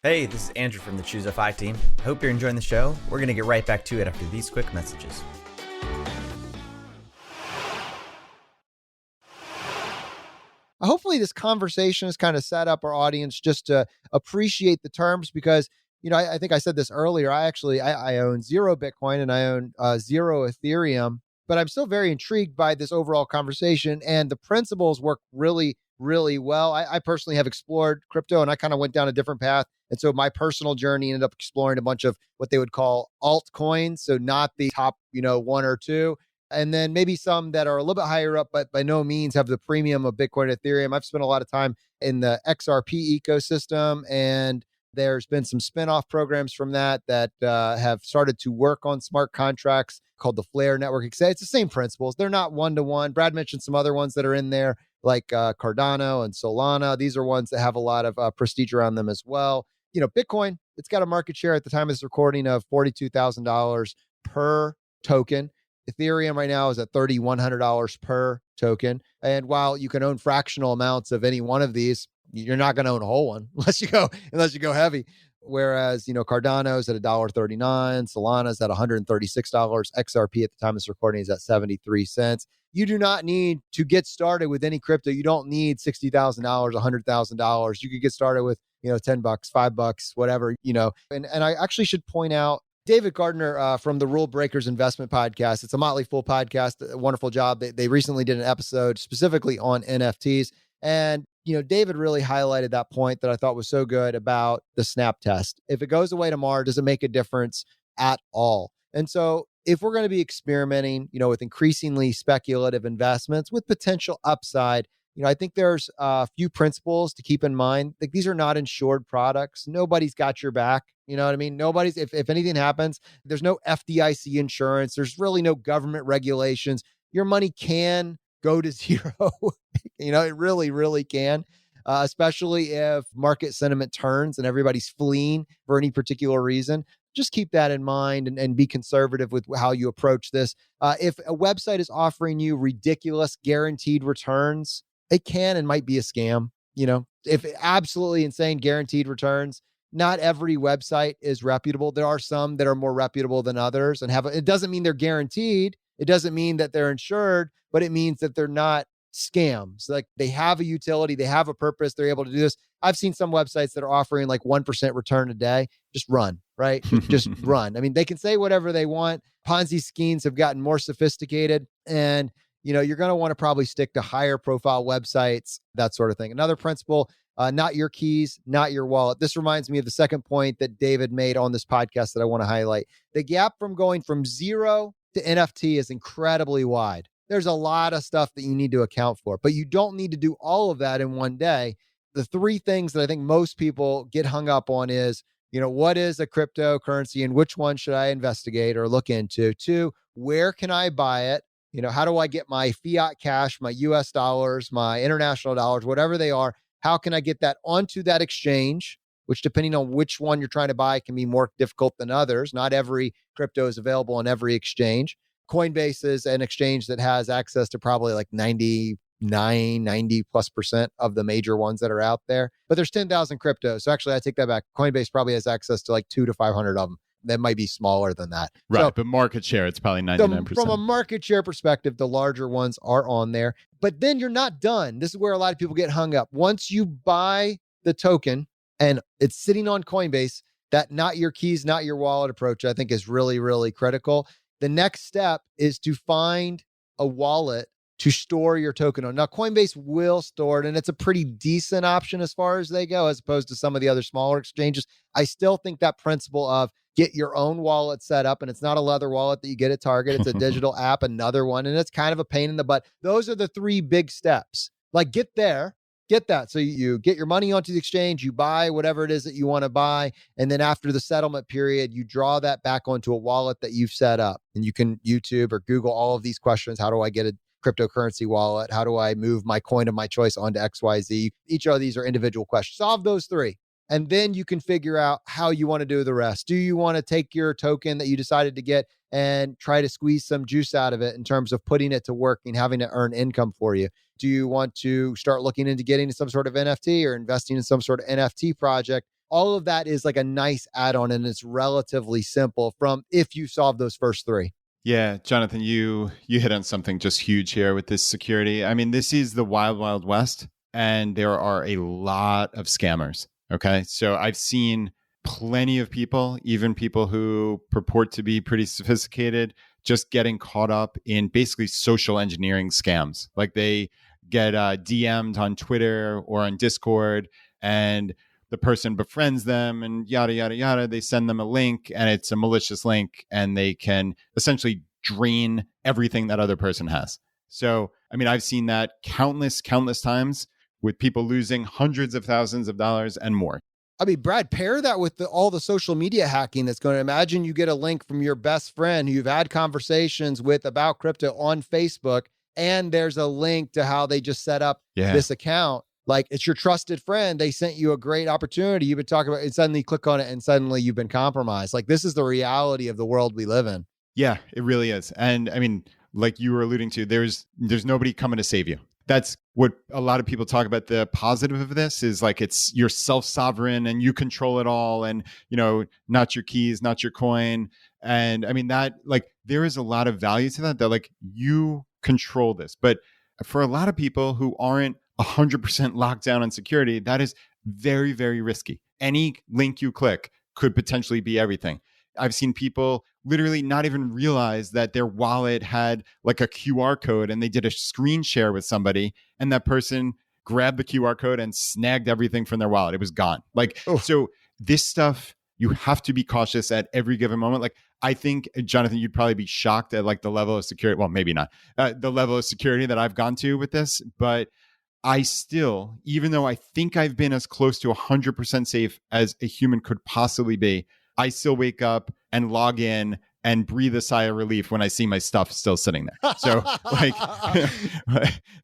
Hey, this is Andrew from the ChooseFI team. Hope you're enjoying the show. We're going to get right back to it after these quick messages. Hopefully this conversation has kind of set up our audience just to appreciate the terms because, I think I said this earlier. I own 0 Bitcoin and I own 0 Ethereum, but I'm still very intrigued by this overall conversation and the principles work really, really well. I personally have explored crypto and I kind of went down a different path. And so my personal journey ended up exploring a bunch of what they would call altcoins. So not the top, 1 or 2. And then maybe some that are a little bit higher up, but by no means have the premium of Bitcoin and Ethereum. I've spent a lot of time in the XRP ecosystem, and there's been some spin-off programs from that have started to work on smart contracts called the Flare Network. It's the same principles. They're not one-to-one. Brad mentioned some other ones that are in there, like Cardano and Solana. These are ones that have a lot of prestige around them as well. Bitcoin, it's got a market share at the time of this recording of $42,000 per token. Ethereum right now is at $3,100 per token. And while you can own fractional amounts of any one of these, you're not going to own a whole one unless you go heavy. Whereas, Cardano is at $1.39, Solana's at $136, XRP at the time of this recording is at 73 cents. You do not need to get started with any crypto. You don't need $60,000, $100,000. You could get started with, $10, $5, whatever, and I actually should point out David Gardner from the Rule Breakers Investment Podcast. It's a Motley Fool podcast. A wonderful job. They recently did an episode specifically on NFTs. And, David really highlighted that point that I thought was so good about the snap test. If it goes away tomorrow, does it make a difference at all? And so if we're going to be experimenting, with increasingly speculative investments with potential upside, I think there's a few principles to keep in mind. Like these are not insured products. Nobody's got your back. You know what I mean? Nobody's, if anything happens, there's no FDIC insurance. There's really no government regulations. Your money can go to zero. It really, really can, especially if market sentiment turns and everybody's fleeing for any particular reason. Just keep that in mind and be conservative with how you approach this. If a website is offering you ridiculous guaranteed returns, it can and might be a scam. If absolutely insane guaranteed returns, not every website is reputable. There are some that are more reputable than others and it doesn't mean they're guaranteed. It doesn't mean that they're insured, but it means that they're not scams. Like they have a utility, they have a purpose, they're able to do this. I've seen some websites that are offering like 1% return a day. Just run, right? Just run. I mean, they can say whatever they want. Ponzi schemes have gotten more sophisticated and you're going to want to probably stick to higher profile websites, that sort of thing. Another principle, not your keys, not your wallet. This reminds me of the second point that David made on this podcast that I want to highlight. The gap from going from 0 to NFT is incredibly wide. There's a lot of stuff that you need to account for, but you don't need to do all of that in one day. The 3 things that I think most people get hung up on is, what is a cryptocurrency and which one should I investigate or look into? 2, where can I buy it? How do I get my fiat cash, my US dollars, my international dollars, whatever they are? How can I get that onto that exchange, which depending on which one you're trying to buy can be more difficult than others. Not every crypto is available on every exchange. Coinbase is an exchange that has access to probably like 90+% of the major ones that are out there. But there's 10,000 cryptos. So actually, I take that back. Coinbase probably has access to like 200 to 500 of them. That might be smaller than that. Right. So, but market share, it's probably 99%. From a market share perspective, the larger ones are on there. But then you're not done. This is where a lot of people get hung up. Once you buy the token and it's sitting on Coinbase, that not your keys, not your wallet approach, I think is really, really critical. The next step is to find a wallet to store your token on. Now, Coinbase will store it, and it's a pretty decent option as far as they go, as opposed to some of the other smaller exchanges. I still think that principle of get your own wallet set up, and it's not a leather wallet that you get at Target. It's a digital app, another one, and it's kind of a pain in the butt. Those are the 3 big steps. Like, get there, get that. So you get your money onto the exchange, you buy whatever it is that you want to buy, and then after the settlement period, you draw that back onto a wallet that you've set up. And you can YouTube or Google all of these questions. How do I get a cryptocurrency wallet? How do I move my coin of my choice onto XYZ? Each of these are individual questions. Solve those 3. And then you can figure out how you want to do the rest. Do you want to take your token that you decided to get and try to squeeze some juice out of it in terms of putting it to work and having it earn income for you? Do you want to start looking into getting some sort of NFT or investing in some sort of NFT project? All of that is like a nice add-on, and it's relatively simple from if you solve those first 3. Yeah, Jonathan, you hit on something just huge here with this security. I mean, this is the wild, wild west, and there are a lot of scammers. Okay. So I've seen plenty of people, even people who purport to be pretty sophisticated, just getting caught up in basically social engineering scams. Like they get DM'd on Twitter or on Discord, and the person befriends them and yada, yada, yada. They send them a link, and it's a malicious link, and they can essentially drain everything that other person has. So, I mean, I've seen that countless times, with people losing hundreds of thousands of dollars and more. I mean, Brad, pair that with all the social media hacking that's going to imagine you get a link from your best friend who you've had conversations with about crypto on Facebook, and there's a link to how they just set up this account. Like, it's your trusted friend. They sent you a great opportunity. You've been talking about it, and suddenly you click on it, and suddenly you've been compromised. Like, this is the reality of the world we live in. Yeah, it really is. And I mean, like you were alluding to, there's nobody coming to save you. That's what a lot of people talk about. The positive of this is like, it's you're self-sovereign and you control it all, and, you know, not your keys, not your coin. And I mean, that, like, there is a lot of value to that like, you control this. But for a lot of people who aren't 100% locked down on security, that is very, very risky. Any link you click could potentially be everything. I've seen people literally not even realize that their wallet had like a QR code, and they did a screen share with somebody, and that person grabbed the QR code and snagged everything from their wallet. It was gone. Like, so this stuff, you have to be cautious at every given moment. Like, I think, Jonathan, you'd probably be shocked at like the level of security. Well, maybe not the level of security that I've gone to with this, but I still, even though I think I've been as close to 100% safe as a human could possibly be, I still wake up and log in and breathe a sigh of relief when I see my stuff still sitting there. So like,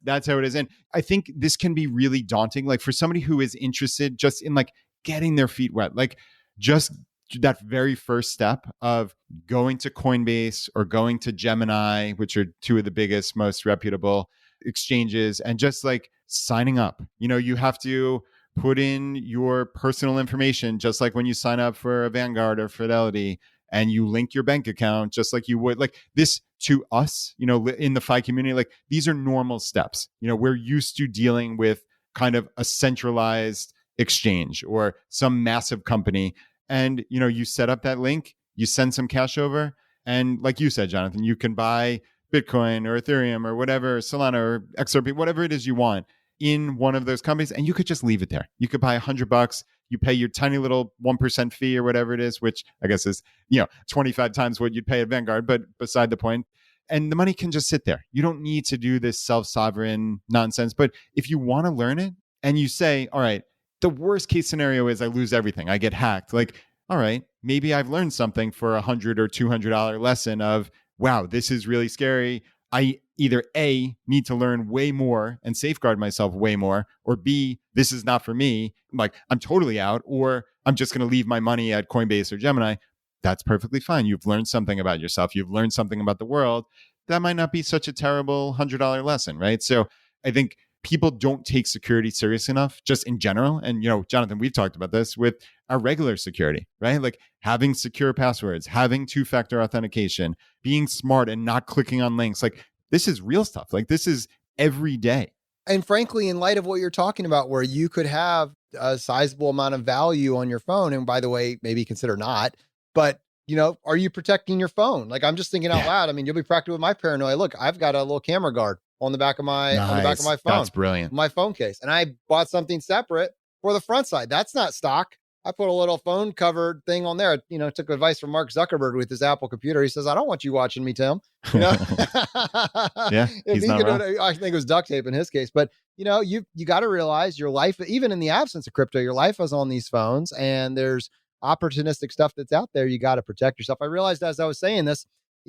that's how it is. And I think this can be really daunting. Like, for somebody who is interested just in like getting their feet wet, like just that very first step of going to Coinbase or going to Gemini, which are 2 of the biggest, most reputable exchanges, and just like signing up. You know, you have to put in your personal information, just like when you sign up for a Vanguard or Fidelity, and you link your bank account just like you would. Like, this to us, you know, in the FI community, like, these are normal steps. You know, we're used to dealing with kind of a centralized exchange or some massive company. And, you know, you set up that link, you send some cash over, and like you said, Jonathan, you can buy Bitcoin or Ethereum or whatever, Solana or XRP, whatever it is you want in one of those companies, and you could just leave it there. You could buy $100, you pay your tiny little 1% fee or whatever it is, which I guess is, you know, 25 times what you'd pay at Vanguard, but beside the point. And the money can just sit there. You don't need to do this self-sovereign nonsense. But if you want to learn it and you say, all right, the worst case scenario is I lose everything, I get hacked. Like, all right, maybe I've learned something for $100 or $200 lesson of, wow, this is really scary. I either A, need to learn way more and safeguard myself way more, or B, this is not for me. Like, I'm totally out, or I'm just going to leave my money at Coinbase or Gemini. That's perfectly fine. You've learned something about yourself. You've learned something about the world. That might not be such a terrible $100 lesson, right? So I think people don't take security serious enough just in general. And, you know, Jonathan, we've talked about this with our regular security, right? Like having secure passwords, having 2-factor authentication, being smart and not clicking on links. Like, this is real stuff. Like, this is every day. And frankly, in light of what you're talking about, where you could have a sizable amount of value on your phone, and by the way, maybe consider not, but, you know, are you protecting your phone? Like, I'm just thinking out loud. I mean, you'll be practical with my paranoia. Look, I've got a little camera guard on the back of my phone. That's brilliant. My phone case. And I bought something separate for the front side. That's not stock. I put a little phone covered thing on there. Took advice from Mark Zuckerberg with his Apple computer. He says, I don't want you watching me, Tim. Yeah, he's not wrong. I think it was duct tape in his case. But, you got to realize your life, even in the absence of crypto, your life is on these phones, and there's opportunistic stuff that's out there. You got to protect yourself. I realized as I was saying this,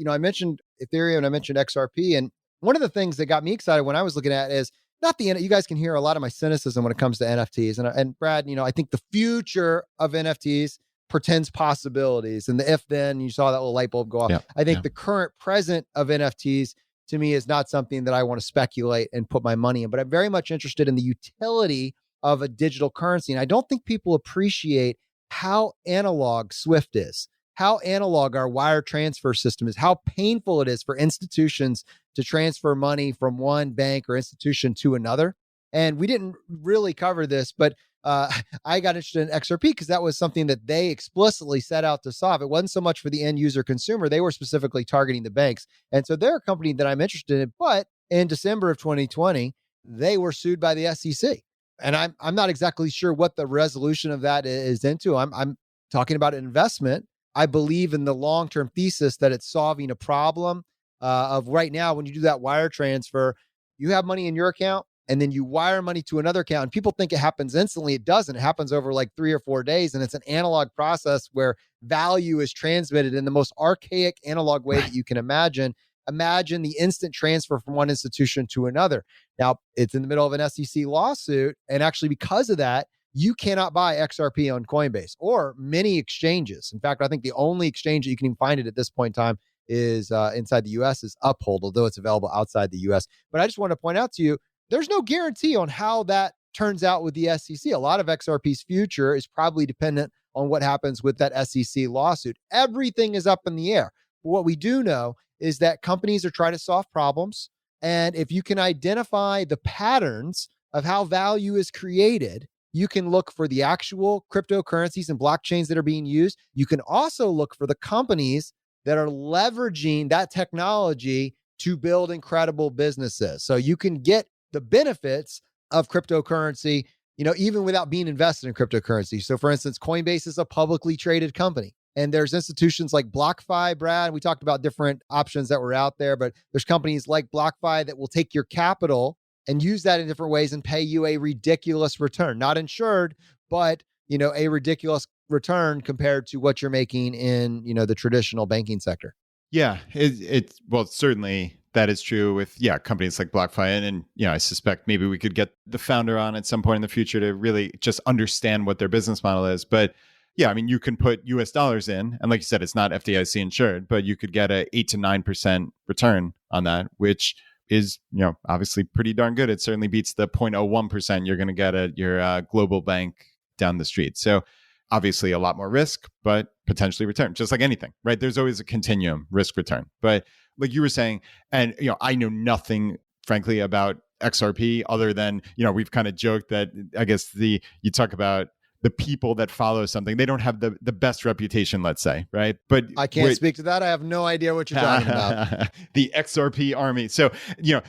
I mentioned Ethereum and I mentioned XRP. And one of the things that got me excited when I was looking at is not you guys can hear a lot of my cynicism when it comes to NFTs. And Brad, I think the future of NFTs pretends possibilities. And the if then, you saw that little light bulb go off. Yeah, I think the current present of NFTs to me is not something that I want to speculate and put my money in, but I'm very much interested in the utility of a digital currency. And I don't think people appreciate how analog SWIFT is, how analog our wire transfer system is, how painful it is for institutions to transfer money from one bank or institution to another. And we didn't really cover this, but I got interested in XRP because that was something that they explicitly set out to solve. It wasn't so much for the end user consumer. They were specifically targeting the banks. And so they're a company that I'm interested in. But in December of 2020, they were sued by the SEC. And I'm not exactly sure what the resolution of that is into. I'm talking about an investment. I believe in the long-term thesis that it's solving a problem of right now. When you do that wire transfer, you have money in your account and then you wire money to another account. And people think it happens instantly. It doesn't. It happens over like 3 or 4 days. And it's an analog process where value is transmitted in the most archaic analog way that you can imagine. Imagine the instant transfer from one institution to another. Now, it's in the middle of an SEC lawsuit. And actually, because of that, you cannot buy XRP on Coinbase or many exchanges. In fact, I think the only exchange that you can even find it at this point in time is inside the US is Uphold, although it's available outside the US. But I just want to point out to you, there's no guarantee on how that turns out with the SEC. A lot of XRP's future is probably dependent on what happens with that SEC lawsuit. Everything is up in the air. But what we do know is that companies are trying to solve problems. And if you can identify the patterns of how value is created, you can look for the actual cryptocurrencies and blockchains that are being used. You can also look for the companies that are leveraging that technology to build incredible businesses. So you can get the benefits of cryptocurrency, even without being invested in cryptocurrency. So for instance, Coinbase is a publicly traded company. And there's institutions like BlockFi, Brad. We talked about different options that were out there, but there's companies like BlockFi that will take your capital and use that in different ways and pay you a ridiculous return. Not insured, but a ridiculous return compared to what you're making in the traditional banking sector. Yeah, well, certainly that is true with companies like BlockFi, and I suspect maybe we could get the founder on at some point in the future to really just understand what their business model is. But yeah, I mean, you can put US dollars in, and like you said, it's not FDIC insured, but you could get a 8 to 9% return on that, which is obviously pretty darn good. It certainly beats the 0.01% you're going to get at your global bank down the street. So obviously a lot more risk, but potentially return, just like anything, right? There's always a continuum, risk return. But like you were saying, and I know nothing, frankly, about XRP other than we've kind of joked that I guess you talk about the people that follow something, they don't have the best reputation, let's say, right? But I can't speak to that. I have no idea what you're talking about. The XRP army. So,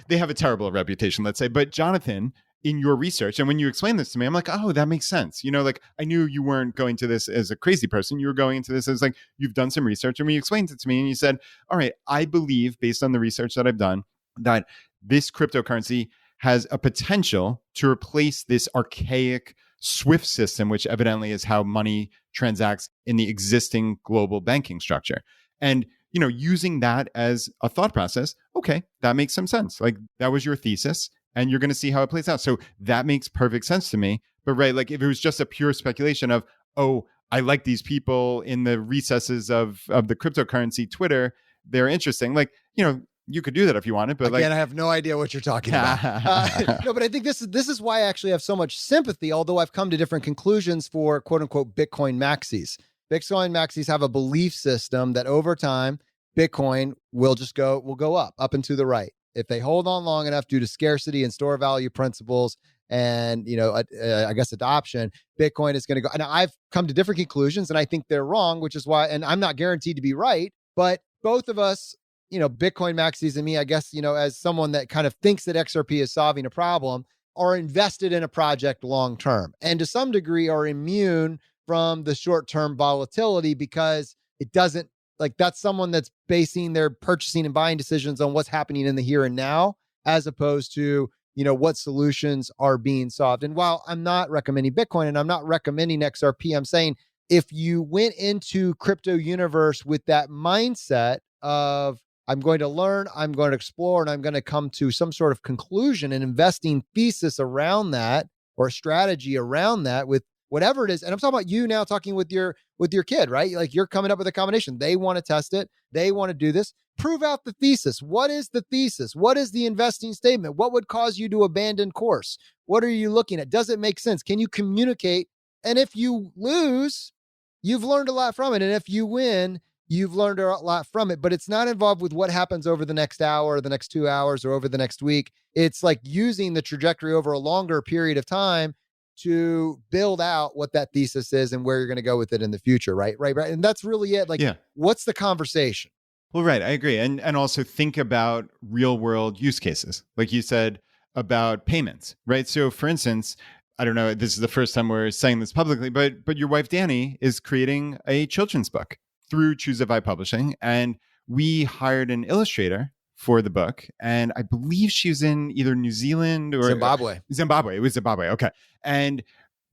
they have a terrible reputation, let's say. But Jonathan, in your research, and when you explained this to me, I'm like, oh, that makes sense. Like I knew you weren't going to this as a crazy person. You were going into this as like, you've done some research. And when you explained it to me and you said, all right, I believe based on the research that I've done that this cryptocurrency has a potential to replace this archaic SWIFT system, which evidently is how money transacts in the existing global banking structure. And, using that as a thought process, okay, that makes some sense. Like that was your thesis and you're going to see how it plays out. So that makes perfect sense to me. But right, like if it was just a pure speculation of, oh, I like these people in the recesses of the cryptocurrency Twitter, they're interesting. Like, you could do that if you wanted, but again, I have no idea what you're talking about. No, but I think this is why I actually have so much sympathy, although I've come to different conclusions for quote unquote Bitcoin maxis. Bitcoin maxis have a belief system that over time, Bitcoin will go up and to the right. If they hold on long enough due to scarcity and store value principles and, I guess adoption, Bitcoin is going to go. And I've come to different conclusions and I think they're wrong, which is why, and I'm not guaranteed to be right, but both of us Bitcoin maxis and me, I guess, as someone that kind of thinks that XRP is solving a problem, are invested in a project long term and to some degree are immune from the short term volatility because it doesn't, like, that's someone that's basing their purchasing and buying decisions on what's happening in the here and now, as opposed to, what solutions are being solved. And while I'm not recommending Bitcoin and I'm not recommending XRP, I'm saying if you went into crypto universe with that mindset of, I'm going to learn, I'm going to explore, and I'm going to come to some sort of conclusion and investing thesis around that or strategy around that with whatever it is. And I'm talking about you now talking with your kid, right? Like, you're coming up with a combination. They want to test it. They want to do this. Prove out the thesis. What is the thesis? What is the investing statement? What would cause you to abandon course? What are you looking at? Does it make sense? Can you communicate? And if you lose, you've learned a lot from it. And if you win, you've learned a lot from it, but it's not involved with what happens over the next hour or the next 2 hours or over the next week. It's like using the trajectory over a longer period of time to build out what that thesis is and where you're going to go with it in the future. Right. And that's really it. Like, What's the conversation? Well, right. I agree. And also think about real world use cases. Like you said about payments, right? So for instance, I don't know, this is the first time we're saying this publicly, but your wife, Danny, is creating a children's book through ChooseFI Publishing. And we hired an illustrator for the book. And I believe she was in either New Zealand or Zimbabwe. It was Zimbabwe. Okay. And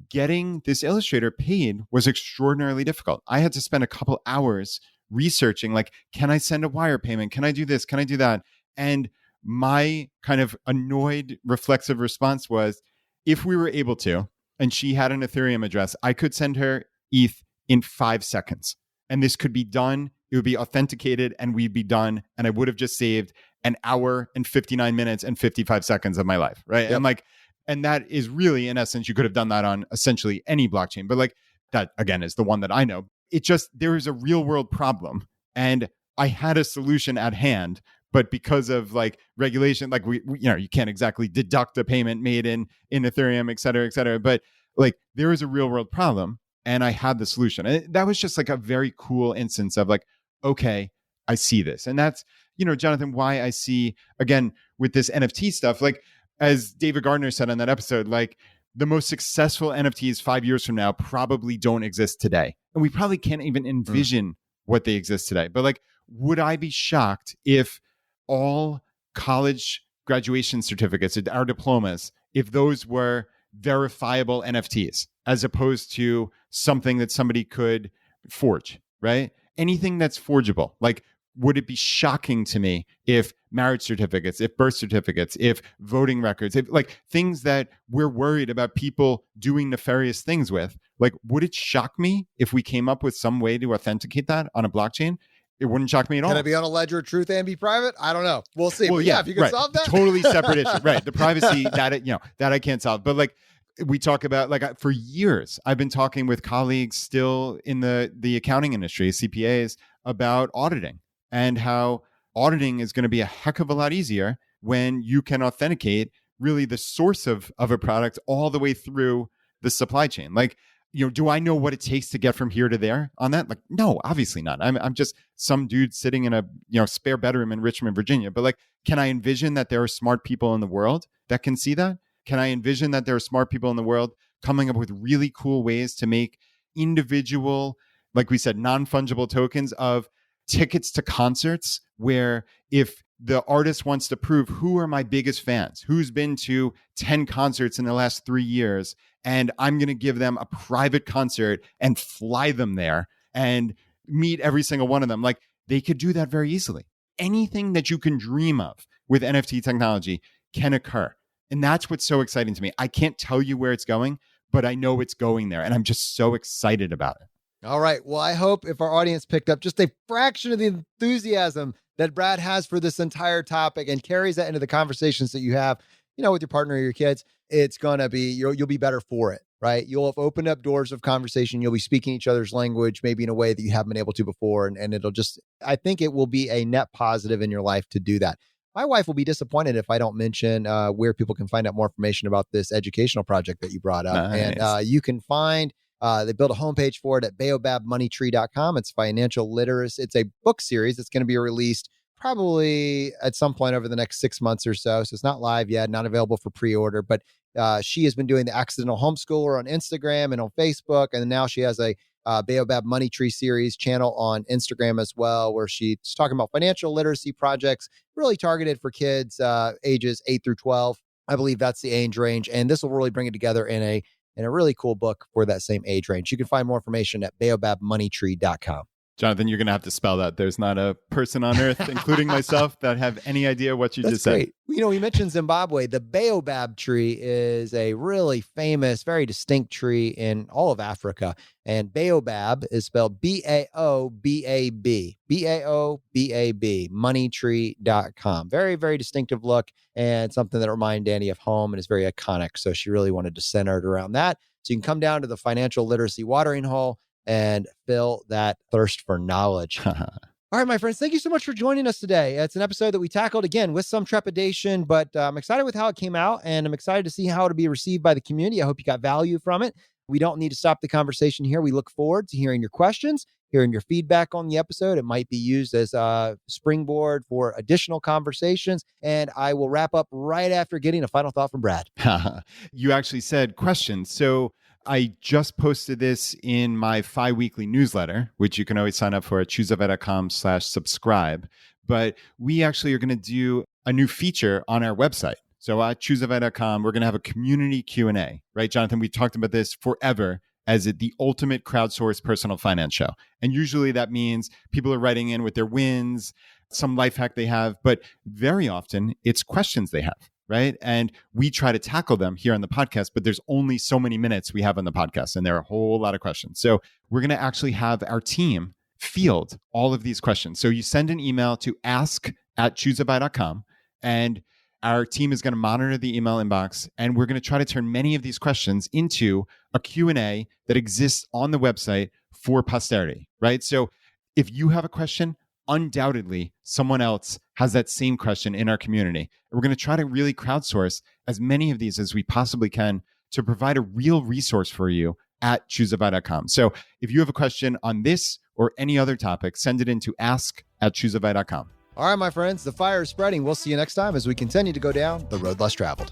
getting this illustrator paid was extraordinarily difficult. I had to spend a couple hours researching, like, can I send a wire payment? Can I do this? Can I do that? And my kind of annoyed reflexive response was, if we were able to, and she had an Ethereum address, I could send her ETH in 5 seconds. And this could be done. It would be authenticated and we'd be done. And I would have just saved an hour and 59 minutes and 55 seconds of my life. Right. Yep. And that is really, in essence, you could have done that on essentially any blockchain. But like, that again is the one that I know. It just, there is a real world problem. And I had a solution at hand, but because of like regulation, like we you can't exactly deduct a payment made in Ethereum, et cetera, et cetera. But like, there is a real world problem. And I had the solution. And that was just like a very cool instance of like, okay, I see this. And that's, Jonathan, why I see, again, with this NFT stuff, like as David Gardner said on that episode, like the most successful NFTs 5 years from now probably don't exist today. And we probably can't even envision what they exist today. But like, would I be shocked if all college graduation certificates, our diplomas, if those were verifiable NFTs as opposed to something that somebody could forge, right? Anything that's forgeable. Like, would it be shocking to me if marriage certificates, if birth certificates, if voting records, if like things that we're worried about people doing nefarious things with, like, would it shock me if we came up with some way to authenticate that on a blockchain? It wouldn't shock me at all. Can it be on a ledger of truth and be private? I don't know. We'll see. Well, but if you can solve that. Totally separate issue. Right. The privacy that I can't solve. But like, we talk about, like, for years, I've been talking with colleagues still in the accounting industry, CPAs, about auditing and how auditing is going to be a heck of a lot easier when you can authenticate really the source of a product all the way through the supply chain. Like, do I know what it takes to get from here to there on that? Like, no, obviously not. I'm just some dude sitting in a spare bedroom in Richmond, Virginia. But like, can I envision that there are smart people in the world that can see that? Can I envision that there are smart people in the world coming up with really cool ways to make individual, like we said, non-fungible tokens of tickets to concerts, where if the artist wants to prove who are my biggest fans, who's been to 10 concerts in the last 3 years, and I'm going to give them a private concert and fly them there and meet every single one of them. Like, they could do that very easily. Anything that you can dream of with NFT technology can occur. And that's what's so exciting to me. I can't tell you where it's going, but I know it's going there. And I'm just so excited about it. All right. Well, I hope if our audience picked up just a fraction of the enthusiasm that Brad has for this entire topic and carries that into the conversations that you have, with your partner or your kids, it's going to be, you'll be better for it, right? You'll have opened up doors of conversation. You'll be speaking each other's language, maybe in a way that you haven't been able to before. And it'll just, I think it will be a net positive in your life to do that. My wife will be disappointed if I don't mention where people can find out more information about this educational project that you brought up. Nice. And you can find, they built a homepage for it at baobabmoneytree.com. It's financial literacy. It's a book series that's going to be released probably at some point over the next 6 months or so. So it's not live yet, not available for pre-order, but she has been doing the Accidental Homeschooler on Instagram and on Facebook. And now she has a Baobab Money Tree series channel on Instagram as well, where she's talking about financial literacy projects really targeted for kids ages 8 through 12. I believe that's the age range. And this will really bring it together in a really cool book for that same age range. You can find more information at baobabmoneytree.com. Jonathan, you're going to have to spell that. There's not a person on earth, including myself, that have any idea what you just said. You know, we mentioned Zimbabwe. The baobab tree is a really famous, very distinct tree in all of Africa. And baobab is spelled B-A-O-B-A-B. B-A-O-B-A-B. Moneytree.com. Very, very distinctive look and something that reminded Danny of home and is very iconic. So she really wanted to center it around that. So you can come down to the financial literacy watering hole and fill that thirst for knowledge. All right, my friends, thank you so much for joining us today. It's an episode that we tackled, again, with some trepidation, but I'm excited with how it came out, and I'm excited to see how it'll be received by the community. I hope you got value from it. We don't need to stop the conversation here. We look forward to hearing your questions, hearing your feedback on the episode. It might be used as a springboard for additional conversations, and I will wrap up right after getting a final thought from Brad. You actually said questions. So I just posted this in my FI weekly newsletter, which you can always sign up for at ChooseFI.com/subscribe. But we actually are going to do a new feature on our website. So at ChooseFI.com, we're going to have a community Q&A, right, Jonathan? We talked about this forever as the ultimate crowdsourced personal finance show. And usually that means people are writing in with their wins, some life hack they have, but very often it's questions they have. Right. And we try to tackle them here on the podcast, but there's only so many minutes we have on the podcast. And there are a whole lot of questions. So we're going to actually have our team field all of these questions. So you send an email to ask@ChooseFI.com, and our team is going to monitor the email inbox. And we're going to try to turn many of these questions into a Q&A that exists on the website for posterity. Right. So if you have a question, undoubtedly someone else has that same question in our community. And we're going to try to really crowdsource as many of these as we possibly can to provide a real resource for you at ChooseFI.com. So if you have a question on this or any other topic, send it in to ask@ChooseFI.com. All right, my friends, the fire is spreading. We'll see you next time as we continue to go down the road less traveled.